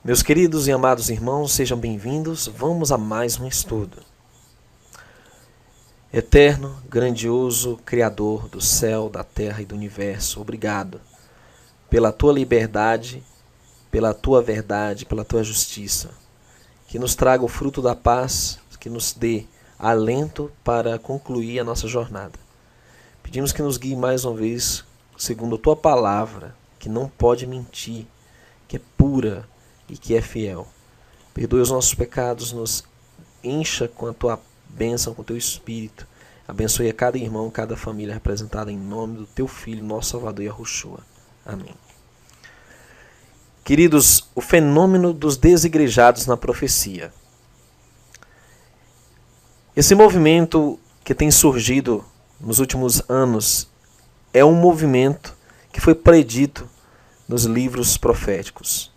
Meus queridos e amados irmãos, sejam bem-vindos. Vamos a mais um estudo. Eterno, grandioso, Criador do céu, da terra e do universo, obrigado pela tua liberdade, pela tua verdade, pela tua justiça, que nos traga o fruto da paz, que nos dê alento para concluir a nossa jornada. Pedimos que nos guie mais uma vez, segundo a tua palavra, que não pode mentir, que é pura e que é fiel. Perdoe os nossos pecados, nos encha com a tua bênção, com o teu Espírito. Abençoe a cada irmão, cada família representada em nome do teu Filho, nosso Salvador Yahushua. Amém. Queridos, o fenômeno dos desigrejados na profecia. Esse movimento que tem surgido nos últimos anos é um movimento que foi predito nos livros proféticos.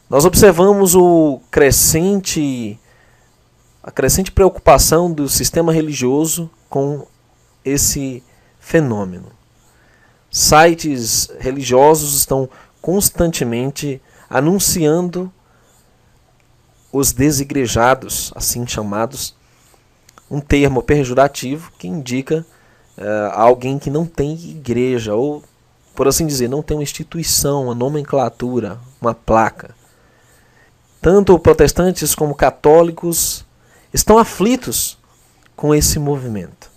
Nós observamos a crescente preocupação do sistema religioso com esse fenômeno. Sites religiosos estão constantemente anunciando os desigrejados, assim chamados, um termo pejorativo que indica alguém que não tem igreja, ou, por assim dizer, não tem uma instituição, uma nomenclatura, uma placa. Tanto protestantes como católicos estão aflitos com esse movimento.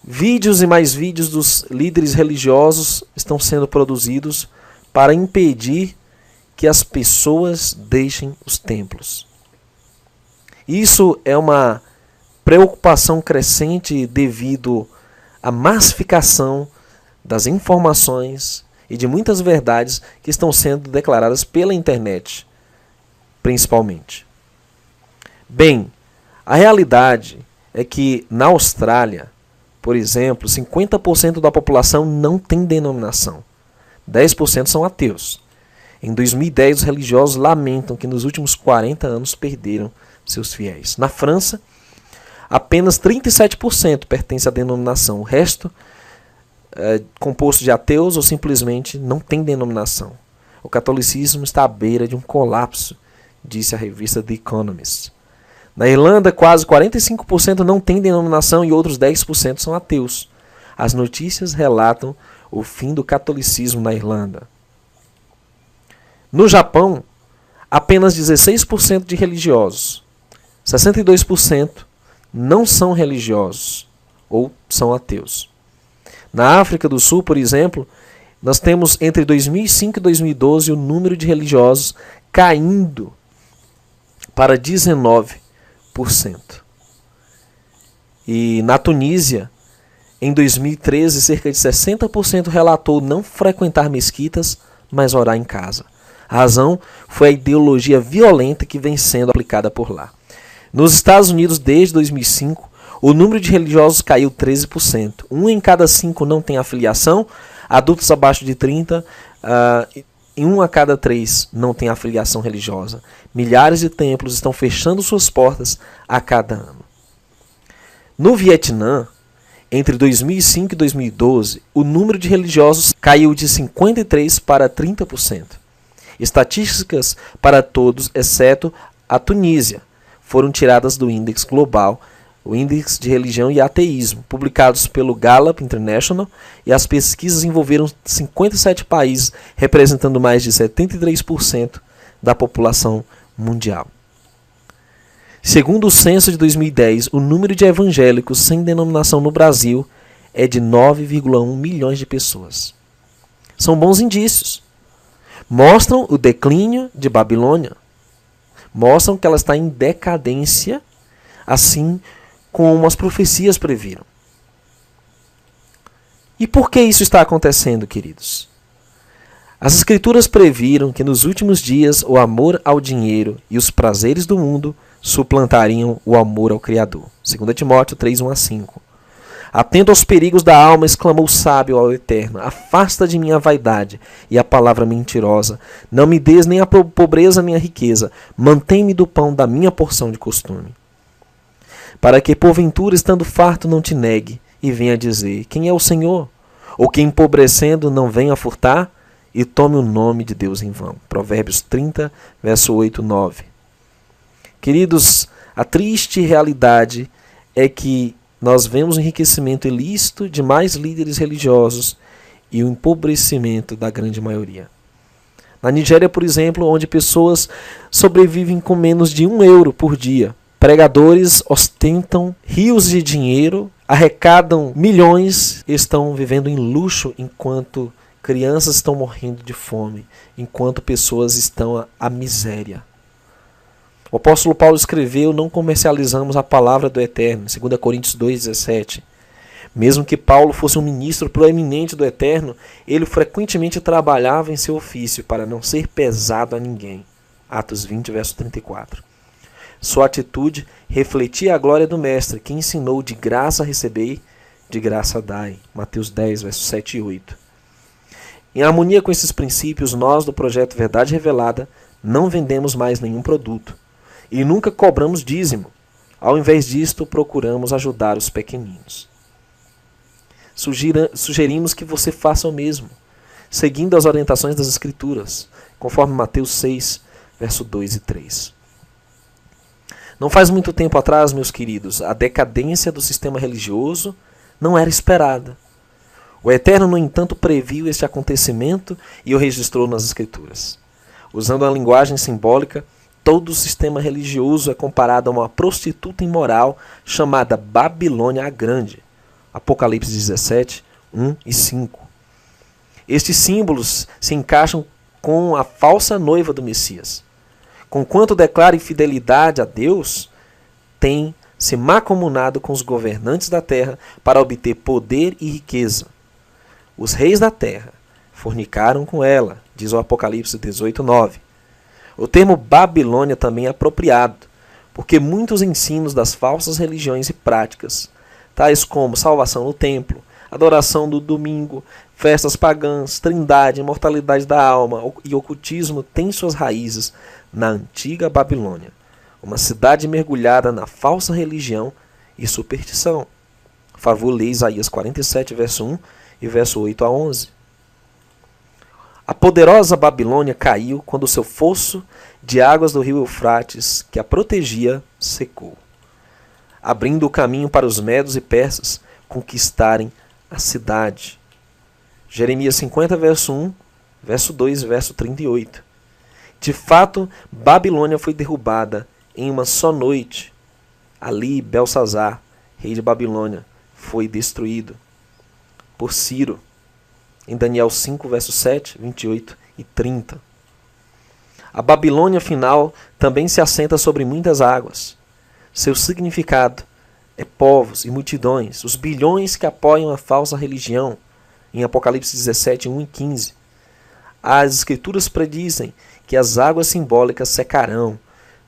Vídeos e mais vídeos dos líderes religiosos estão sendo produzidos para impedir que as pessoas deixem os templos. Isso é uma preocupação crescente devido à massificação das informações e de muitas verdades que estão sendo declaradas pela internet, principalmente. Bem, a realidade é que na Austrália, por exemplo, 50% da população não tem denominação. 10% são ateus. Em 2010, os religiosos lamentam que nos últimos 40 anos perderam seus fiéis. Na França, apenas 37% pertence à denominação. O resto é composto de ateus ou simplesmente não tem denominação. O catolicismo está à beira de um colapso, disse a revista The Economist. Na Irlanda, quase 45% não tem denominação e outros 10% são ateus. As notícias relatam o fim do catolicismo na Irlanda. No Japão, apenas 16% de religiosos. 62% não são religiosos ou são ateus. Na África do Sul, por exemplo, nós temos entre 2005 e 2012 o número de religiosos caindo para 19%. E na Tunísia, em 2013, cerca de 60% relatou não frequentar mesquitas, mas orar em casa. A razão foi a ideologia violenta que vem sendo aplicada por lá. Nos Estados Unidos, desde 2005, o número de religiosos caiu 13%. 1 em cada 5 não tem afiliação, adultos abaixo de 30, e 1 a cada 3 não tem afiliação religiosa. Milhares de templos estão fechando suas portas a cada ano. No Vietnã, entre 2005 e 2012, o número de religiosos caiu de 53% para 30%. Estatísticas para todos, exceto a Tunísia, foram tiradas do índice global, o Índice de Religião e Ateísmo, publicados pelo Gallup International, e as pesquisas envolveram 57 países, representando mais de 73% da população mundial. Segundo o censo de 2010, o número de evangélicos sem denominação no Brasil é de 9,1 milhões de pessoas. São bons indícios. Mostram o declínio de Babilônia. Mostram que ela está em decadência, assim como as profecias previram. E por que isso está acontecendo, queridos? As Escrituras previram que nos últimos dias o amor ao dinheiro e os prazeres do mundo suplantariam o amor ao Criador. 2 Timóteo 3, 1-5. Atento aos perigos da alma, exclamou o sábio ao Eterno: afasta de mim a vaidade e a palavra mentirosa. Não me des nem a pobreza nem a riqueza. Mantém-me do pão da minha porção de costume. Para que, porventura, estando farto, não te negue e venha dizer: quem é o Senhor? Ou que, empobrecendo, não venha furtar? e tome o nome de Deus em vão. Provérbios 30, verso 8 e 9. Queridos, a triste realidade é que nós vemos o enriquecimento ilícito de mais líderes religiosos e o empobrecimento da grande maioria. Na Nigéria, por exemplo, onde pessoas sobrevivem com menos de €1 por dia, pregadores ostentam rios de dinheiro, arrecadam milhões e estão vivendo em luxo enquanto crianças estão morrendo de fome, enquanto pessoas estão à miséria. O apóstolo Paulo escreveu: não comercializamos a palavra do Eterno, 2 Coríntios 2,17. Mesmo que Paulo fosse um ministro proeminente do Eterno, ele frequentemente trabalhava em seu ofício para não ser pesado a ninguém. Atos 20, verso 34. Sua atitude refletia a glória do Mestre, que ensinou: de graça recebei, de graça dai. Mateus 10, versos 7 e 8. Em harmonia com esses princípios, nós do Projeto Verdade Revelada não vendemos mais nenhum produto e nunca cobramos dízimo. Ao invés disto, procuramos ajudar os pequeninos. Sugerimos que você faça o mesmo, seguindo as orientações das Escrituras, conforme Mateus 6, verso 2 e 3. Não faz muito tempo atrás, meus queridos, a decadência do sistema religioso não era esperada. O Eterno, no entanto, previu este acontecimento e o registrou nas Escrituras. Usando a linguagem simbólica, todo o sistema religioso é comparado a uma prostituta imoral chamada Babilônia a Grande. Apocalipse 17, 1 e 5. Estes símbolos se encaixam com a falsa noiva do Messias. Conquanto declara infidelidade a Deus, tem se mancomunado com os governantes da terra para obter poder e riqueza. Os reis da terra fornicaram com ela, diz o Apocalipse 18, 9. O termo Babilônia também é apropriado, porque muitos ensinos das falsas religiões e práticas, tais como salvação no templo, adoração do domingo, festas pagãs, trindade, imortalidade da alma e ocultismo, têm suas raízes na antiga Babilônia, uma cidade mergulhada na falsa religião e superstição. Favor, lê Isaías 47, verso 1 e verso 8 a 11. A poderosa Babilônia caiu quando o seu fosso de águas do rio Eufrates, que a protegia, secou, abrindo o caminho para os medos e persas conquistarem a cidade. Jeremias 50, verso 1, verso 2 e verso 38. De fato, Babilônia foi derrubada em uma só noite. Ali, Belsazar, rei de Babilônia, foi destruído por Ciro. Em Daniel 5, verso 7, 28 e 30. A Babilônia final também se assenta sobre muitas águas. Seu significado é povos e multidões, os bilhões que apoiam a falsa religião, em Apocalipse 17, 1 e 15. As Escrituras predizem que as águas simbólicas secarão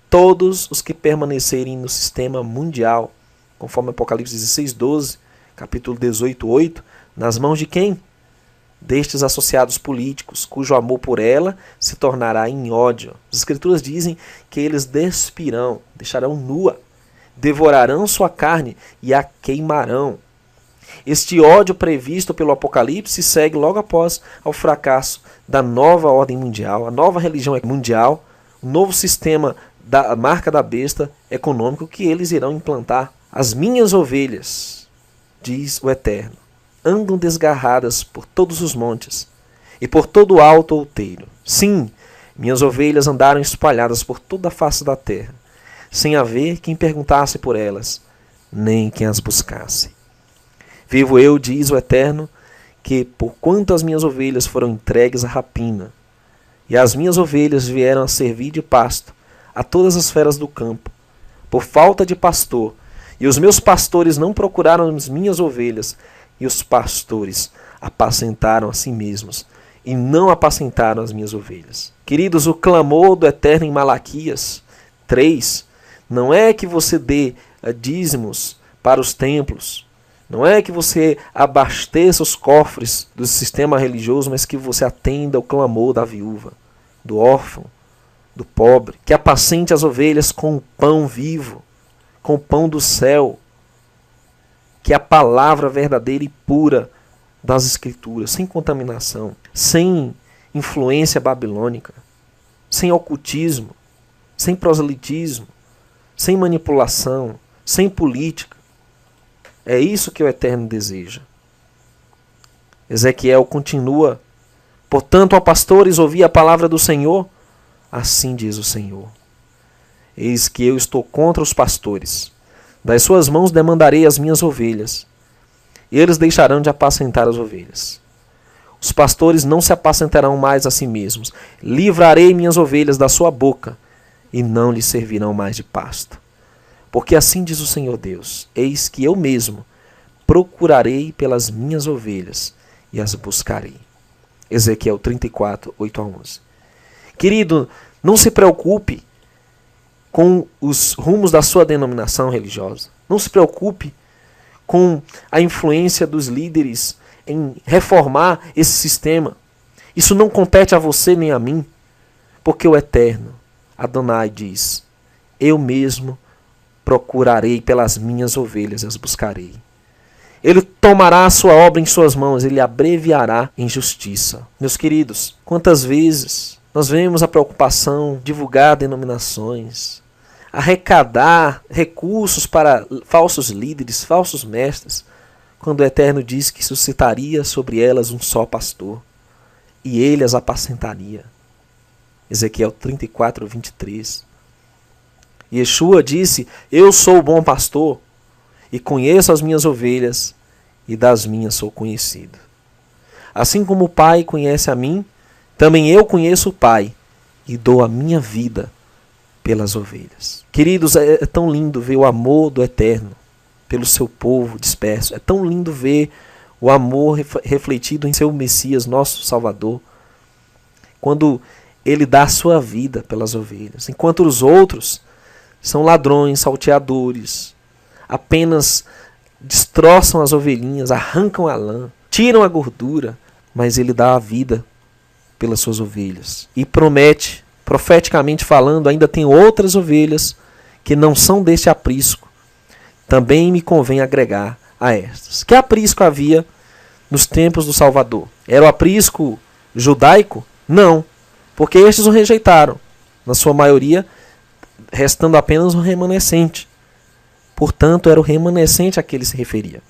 todos os que permanecerem no sistema mundial, conforme Apocalipse 16, 12, capítulo 18, 8, nas mãos de quem? Destes associados políticos, cujo amor por ela se tornará em ódio. As Escrituras dizem que eles despirão, deixarão nua, devorarão sua carne e a queimarão. Este ódio previsto pelo Apocalipse segue logo após ao fracasso da nova ordem mundial, a nova religião mundial, o novo sistema da marca da besta econômico que eles irão implantar. As minhas ovelhas, diz o Eterno, andam desgarradas por todos os montes e por todo o alto outeiro. Sim, minhas ovelhas andaram espalhadas por toda a face da terra, sem haver quem perguntasse por elas, nem quem as buscasse. Vivo eu, diz o Eterno, que porquanto as minhas ovelhas foram entregues à rapina, e as minhas ovelhas vieram a servir de pasto a todas as feras do campo, por falta de pastor, e os meus pastores não procuraram as minhas ovelhas, e os pastores apacentaram a si mesmos, e não apacentaram as minhas ovelhas. Queridos, o clamor do Eterno em Malaquias 3 não é que você dê dízimos para os templos, não é que você abasteça os cofres do sistema religioso, mas que você atenda ao clamor da viúva, do órfão, do pobre, que apacente as ovelhas com o pão vivo, com o pão do céu, que é a palavra verdadeira e pura das Escrituras, sem contaminação, sem influência babilônica, sem ocultismo, sem proselitismo, sem manipulação, sem política. É isso que o Eterno deseja. Ezequiel continua: portanto, ó pastores, ouvi a palavra do Senhor. Assim diz o Senhor: eis que eu estou contra os pastores. Das suas mãos demandarei as minhas ovelhas. Eles deixarão de apacentar as ovelhas. Os pastores não se apacentarão mais a si mesmos. Livrarei minhas ovelhas da sua boca, e não lhes servirão mais de pasto. Porque assim diz o Senhor Deus: eis que eu mesmo procurarei pelas minhas ovelhas e as buscarei. Ezequiel 34, 8 a 11. Querido, não se preocupe com os rumos da sua denominação religiosa. Não se preocupe com a influência dos líderes em reformar esse sistema. Isso não compete a você nem a mim, porque o Eterno, Adonai, diz: eu mesmo procurarei pelas minhas ovelhas e as buscarei. Ele tomará a sua obra em suas mãos, ele abreviará em justiça. Meus queridos, quantas vezes nós vemos a preocupação divulgar denominações, arrecadar recursos para falsos líderes, falsos mestres, quando o Eterno diz que suscitaria sobre elas um só pastor, e ele as apacentaria. Ezequiel 34, 23. Yeshua disse: eu sou o bom pastor, e conheço as minhas ovelhas, e das minhas sou conhecido. Assim como o Pai conhece a mim, também eu conheço o Pai, e dou a minha vida pelas ovelhas. Queridos, é tão lindo ver o amor do Eterno pelo seu povo disperso. É tão lindo ver o amor refletido em seu Messias, nosso Salvador, quando ele dá a sua vida pelas ovelhas, enquanto os outros são ladrões, salteadores, apenas destroçam as ovelhinhas, arrancam a lã, tiram a gordura, mas ele dá a vida pelas suas ovelhas. E promete, profeticamente falando, ainda tem outras ovelhas que não são deste aprisco. Também me convém agregar a estas. Que aprisco havia nos tempos do Salvador? Era o aprisco judaico? Não, porque estes o rejeitaram, na sua maioria, restando apenas um remanescente. Portanto, era o remanescente a que ele se referia.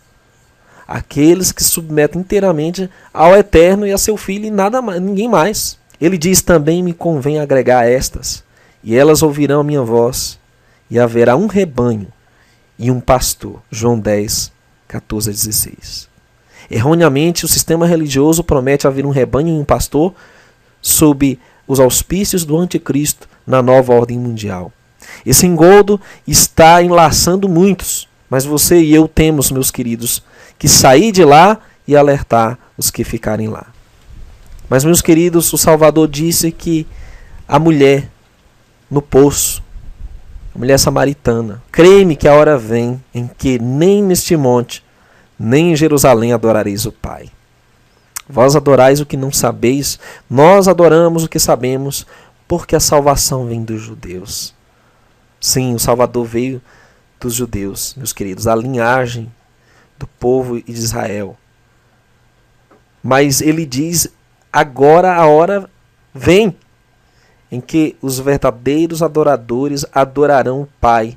Aqueles que se submetem inteiramente ao Eterno e a seu Filho e nada mais, ninguém mais. Ele diz: também me convém agregar a estas, e elas ouvirão a minha voz, e haverá um rebanho e um pastor. João 10, 14 a 16. Erroneamente, o sistema religioso promete haver um rebanho e um pastor sob os auspícios do anticristo na nova ordem mundial. Esse engodo está enlaçando muitos, mas você e eu temos, meus queridos, que sair de lá e alertar os que ficarem lá. Mas, meus queridos, o Salvador disse que a mulher no poço, a mulher samaritana, crê-me que a hora vem em que nem neste monte, nem em Jerusalém adorareis o Pai. Vós adorais o que não sabeis, nós adoramos o que sabemos, porque a salvação vem dos judeus. Sim, o Salvador veio dos judeus, meus queridos, a linhagem do povo de Israel. Mas ele diz: agora a hora vem em que os verdadeiros adoradores adorarão o Pai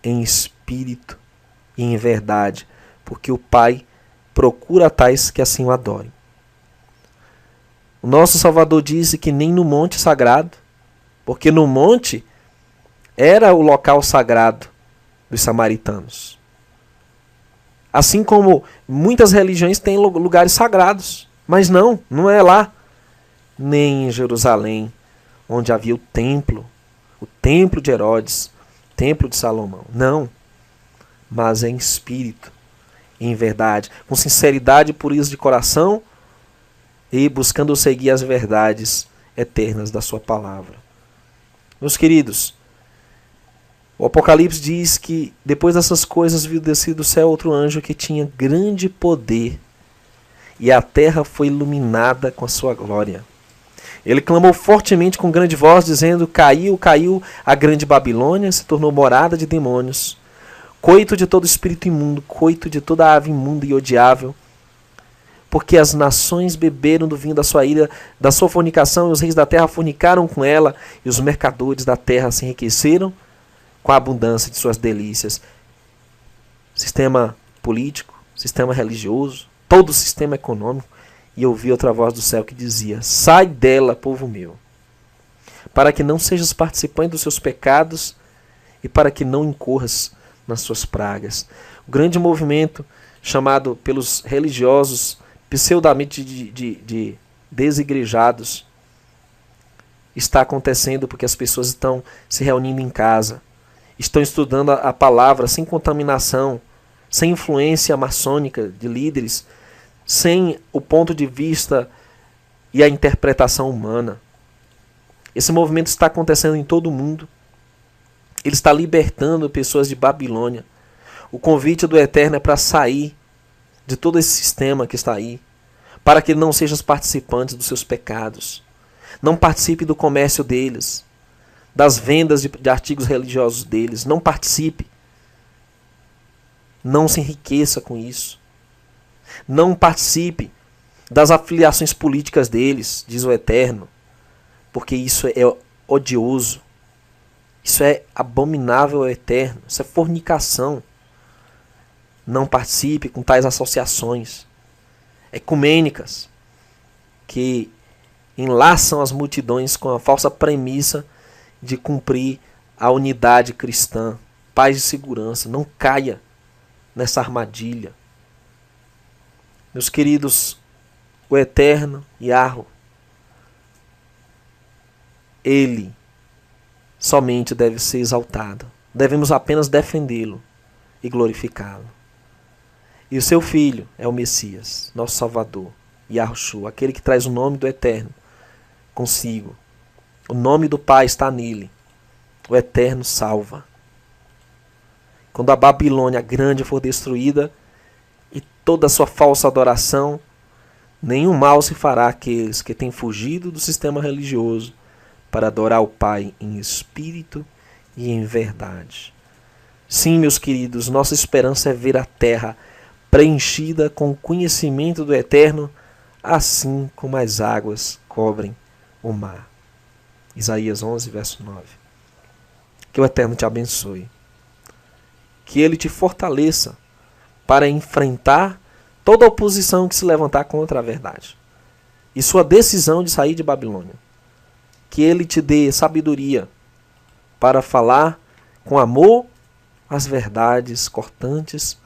em espírito e em verdade, porque o Pai procura tais que assim o adorem. O nosso Salvador disse que nem no monte sagrado, porque no monte era o local sagrado dos samaritanos. Assim como muitas religiões têm lugares sagrados, mas não é lá, nem em Jerusalém, onde havia o templo de Herodes, o templo de Salomão. Não, mas é em espírito, em verdade, com sinceridade e pureza de coração, e buscando seguir as verdades eternas da sua palavra. Meus queridos, o Apocalipse diz que depois dessas coisas viu descer do céu outro anjo que tinha grande poder, e a terra foi iluminada com a sua glória. Ele clamou fortemente com grande voz, dizendo: caiu a grande Babilônia, se tornou morada de demônios, coito de todo espírito imundo, coito de toda ave imunda e odiável. porque as nações beberam do vinho da sua ira, da sua fornicação, e os reis da terra fornicaram com ela, e os mercadores da terra se enriqueceram com a abundância de suas delícias. Sistema político, sistema religioso, todo o sistema econômico. E eu ouvi outra voz do céu que dizia: sai dela, povo meu, para que não sejas participante dos seus pecados e para que não incorras nas suas pragas. O grande movimento chamado pelos religiosos pseudamente de desigrejados está acontecendo porque as pessoas estão se reunindo em casa, estão estudando a palavra sem contaminação, sem influência maçônica de líderes, sem o ponto de vista e a interpretação humana. Esse movimento está acontecendo em todo o mundo. Ele está libertando pessoas de Babilônia. O convite do Eterno é para sair de todo esse sistema que está aí, para que não sejam participantes dos seus pecados. Não participe do comércio deles, das vendas de artigos religiosos deles. Não participe. Não se enriqueça com isso. Não participe das afiliações políticas deles, diz o Eterno, porque isso é odioso. Isso é abominável ao Eterno. Isso é fornicação. Não participe com tais associações ecumênicas que enlaçam as multidões com a falsa premissa de cumprir a unidade cristã, paz e segurança. Não caia nessa armadilha. Meus queridos, o Eterno, Yahweh, Ele somente deve ser exaltado. Devemos apenas defendê-lo e glorificá-lo. E o seu Filho é o Messias, nosso Salvador, Yahushua, aquele que traz o nome do Eterno consigo. O nome do Pai está nele. O Eterno salva. Quando a Babilônia grande for destruída e toda a sua falsa adoração, nenhum mal se fará àqueles que têm fugido do sistema religioso para adorar o Pai em espírito e em verdade. Sim, meus queridos, nossa esperança é ver a terra preenchida com o conhecimento do Eterno, assim como as águas cobrem o mar. Isaías 11, verso 9. Que o Eterno te abençoe. Que Ele te fortaleça para enfrentar toda a oposição que se levantar contra a verdade. E sua decisão de sair de Babilônia. Que Ele te dê sabedoria para falar com amor as verdades cortantes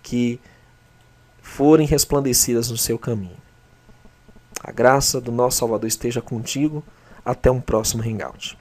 que forem resplandecidas no seu caminho. A graça do nosso Salvador esteja contigo. Até um próximo Hangout.